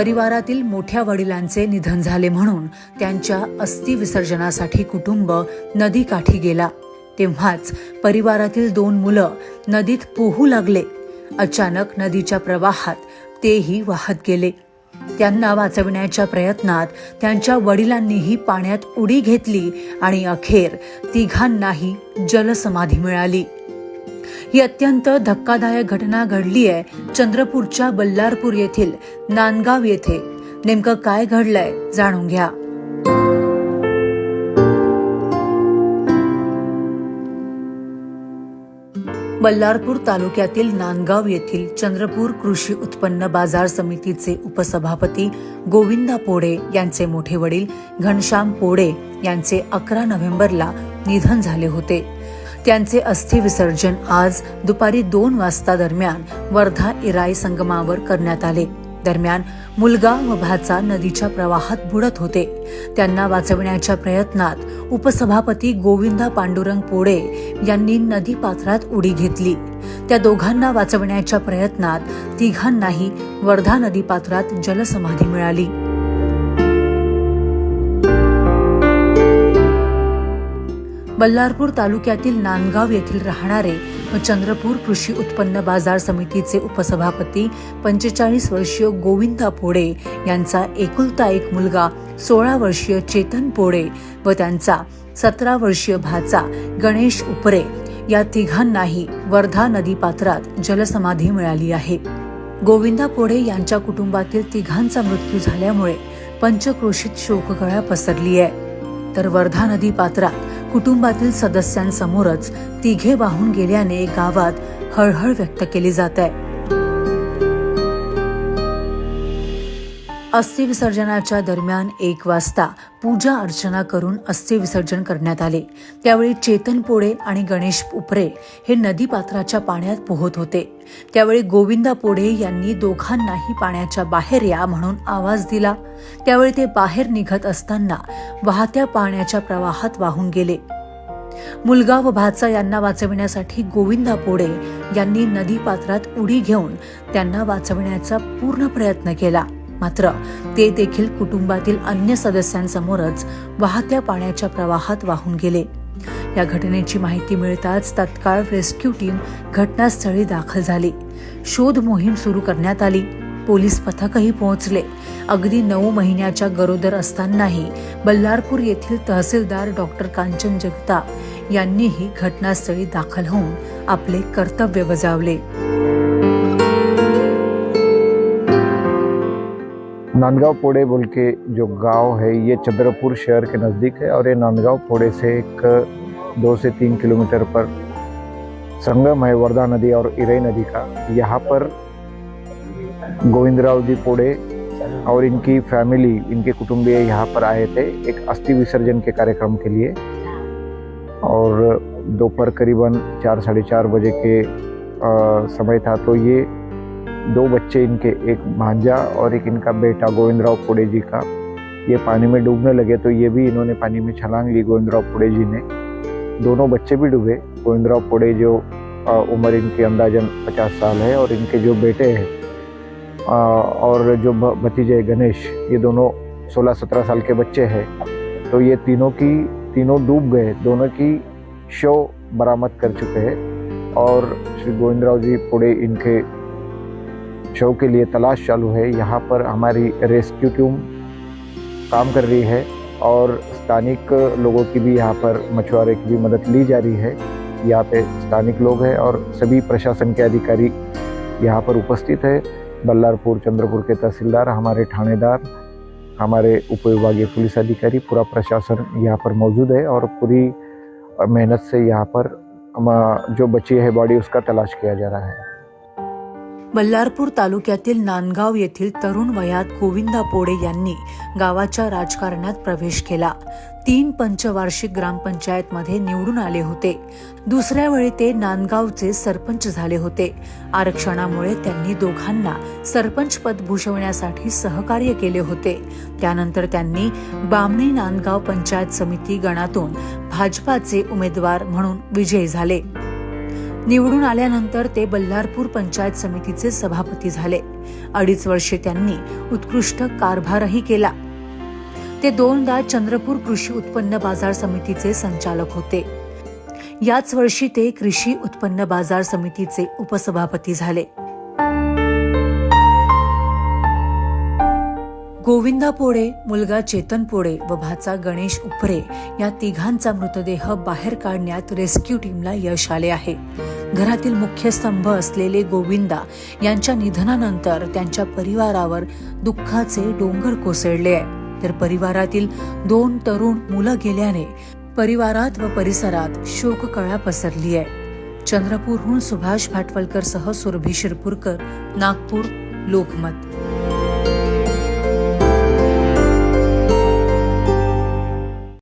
परिवारातील मोठ्या वडिलांचे निधन झाले म्हणून त्यांच्या अस्थि विसर्जनासाठी कुटुंब नदीकाठी गेला. तेव्हाच परिवारातील 2 मुलं नदीत पोहू लागले. अचानक नदीच्या प्रवाहात तेही वाहत गेले. त्यांना वाचविण्याच्या प्रयत्नात त्यांच्या वडिलांनीही पाण्यात उडी घेतली आणि अखेर तिघांनाही जलसमाधी मिळाली. ही अत्यंत धक्कादायक घटना घडली आहे चंद्रपूरच्या बल्लारपूर येथील नांदगाव येथे. नेमकं काय घडलंय जाणून घ्या. बल्लारपूर तालुक्यातील नांदगाव येथील चंद्रपूर कृषी उत्पन्न बाजार समितीचे उपसभापती गोविंदा पोडे यांचे मोठे वडील घनश्याम पोडे यांचे 11 नोव्हेंबरला निधन झाले होते. त्यांचे अस्थि विसर्जन आज दुपारी 2 वाजता दरम्यान वर्धा इराई संगमावर करण्यात आले. दरम्यान मुलगा व भाचा नदीच्या प्रवाहात बुडत होते. त्यांना वाचविण्याच्या प्रयत्नात उपसभापती गोविंदा पांडुरंग पोडे यांनी नदी पात्रात उडी घेतली. त्या दोघांना वाचविण्याच्या प्रयत्नात तिघांनाही वर्धा नदी पात्रात जलसमाधी मिळाली. बल्लारपूर तालुक्यातील नांदगाव येथील राहणारे व चंद्रपूर कृषी उत्पन्न बाजार समितीचे उपसभापती 45 वर्षीय गोविंदा पोडे यांचा एकुलता एक मुलगा 16 वर्षीय चेतन पोडे व त्यांचा 17 वर्षीय भाचा गणेश उपरे या तिघांनाही वर्धा नदी पात्रात जलसमाधी मिळाली आहे. गोविंदा पोडे यांच्या कुटुंबातील तिघांचा मृत्यू झाल्यामुळे पंचक्रोशीत शोककळा पसरली आहे. तर वर्धा नदी पात्रात कुटुंबातील सदस्यांसमोरच तिघे वाहून गेल्याने गावात हळहळ व्यक्त केली जात आहे. अस्थि विसर्जनाच्या दरम्यान 1 वाजता पूजा अर्चना करून अस्थि विसर्जन करण्यात आले. त्यावेळी चेतन पोडे आणि गणेश उपरे हे नदी पात्राच्या पाण्यात पोहत होते. त्यावेळी गोविंदा पोडे यांनी दोघांनाही पाण्याच्या बाहेर या म्हणून आवाज दिला. त्यावेळी ते बाहेर निघत असताना वाहत्या पाण्याच्या प्रवाहात वाहून गेले. मुलगा व भाचा यांना वाचविण्यासाठी गोविंदा पोडे यांनी नदी पात्रात उडी घेऊन त्यांना वाचविण्याचा पूर्ण प्रयत्न केला. मात्र ते देखील कुटुंबातील अन्य सदस्यांसमोरच वाहत्या पाण्याच्या प्रवाहात वाहून गेले. या घटनेची माहिती मिळताच तत्काळ रेस्क्यू टीम घटनास्थळी दाखल झाली. शोध मोहीम सुरू करण्यात आली. पोलीस पथकही पोहोचले. अगदी 9 महिन्याच्या गरोदर असतानाही बल्लारपूर येथील तहसीलदार डॉक्टर कांचन जगताप यांनीही घटनास्थळी दाखल होऊन आपले कर्तव्य बजावले. नांदगाव पोड़े बोल के जो गांव है ये चंद्रपुर शहर के नज़दीक है और ये नांदगाव पोड़े से एक 2 से 3 किलोमीटर पर संगम है वर्धा नदी और इराई नदी का. यहाँ पर गोविंदराव जी पोड़े और इनकी फैमिली, इनके कुटुंबीय यहाँ पर आए थे एक अस्थि विसर्जन के कार्यक्रम के लिए. और दोपहर करीबन 4 साढ़े 4 बजे के समय था. तो ये 2 बच्चे इनके, एक भांजा और एक इनका बेटा गोविंदराव पोड़े जी का, ये पानी में डूबने लगे. तो ये भी इन्होंने पानी में छलांग ली गोविंदराव पोड़े जी ने. दोनों बच्चे भी डूबे. गोविंदराव पोड़े जो उम्र इनकी अंदाजन 50 साल है और इनके जो बेटे हैं और जो भतीजे गणेश, ये दोनों 16-17 साल के बच्चे हैं. तो ये तीनों डूब गए. दोनों की शव बरामद कर चुके हैं और श्री गोविंदराव जी पोड़े इनके शव के लिए तलाश चालू है. यहाँ पर हमारी रेस्क्यू टीम काम कर रही है और स्थानिक लोगों की भी यहाँ पर, मछुआरे की भी मदद ली जा रही है. यहाँ पे स्थानिक लोग हैं और सभी प्रशासन के अधिकारी यहाँ पर उपस्थित है. बल्लारपुर चंद्रपुर के तहसीलदार, हमारे थानेदार, हमारे उपविभागीय पुलिस अधिकारी, पूरा प्रशासन यहाँ पर मौजूद है और पूरी मेहनत से यहाँ पर जो बची है बॉडी उसका तलाश किया जा रहा है. बल्लारपूर तालुक्यातील नांदगाव येथील तरुण वयात गोविंदा पोडे यांनी गावाच्या राजकारणात प्रवेश केला. 3 पंचवार्षिक ग्रामपंचायतमध्ये निवडून आले होते. दुसऱ्या वेळी ते नांदगावचे सरपंच झाले होते. आरक्षणामुळे त्यांनी दोघांना सरपंच पद भूषवण्यासाठी सहकार्य केले होते. त्यानंतर त्यांनी बामणी नांदगाव पंचायत समिती गणातून भाजपाचे उमेदवार म्हणून विजयी झाले. निवडून आल्यानंतर ते बल्लारपूर पंचायत समितीचे सभापती झाले. 2.5 वर्षे त्यांनी उत्कृष्ट कारभारही केला. ते 2दा चंद्रपूर कृषी उत्पन्न बाजार समितीचे संचालक होते. याच वर्षी ते कृषी उत्पन्न बाजार समितीचे उपसभापती झाले. गोविंदा पोळे, मुलगा चेतन पोळे व भाचा गणेश उपरे या तिघांचा मृतदेह बाहेर काढण्यात रेस्क्यू टीमला यश आले आहे. घरातील मुख्य स्तंभ असलेले गोविंदा यांच्या निधनानंतर त्यांच्या परिवारावर दुःखाचे डोंगर कोसळले आहे. तर परिवारातील 2 तरुण मुलं गेल्याने परिवारात व परिसरात शोककळा पसरली आहे. चंद्रपूरहून सुभाष भाटवलकर सह सुरभी शिरपूरकर, नागपूर, लोकमत.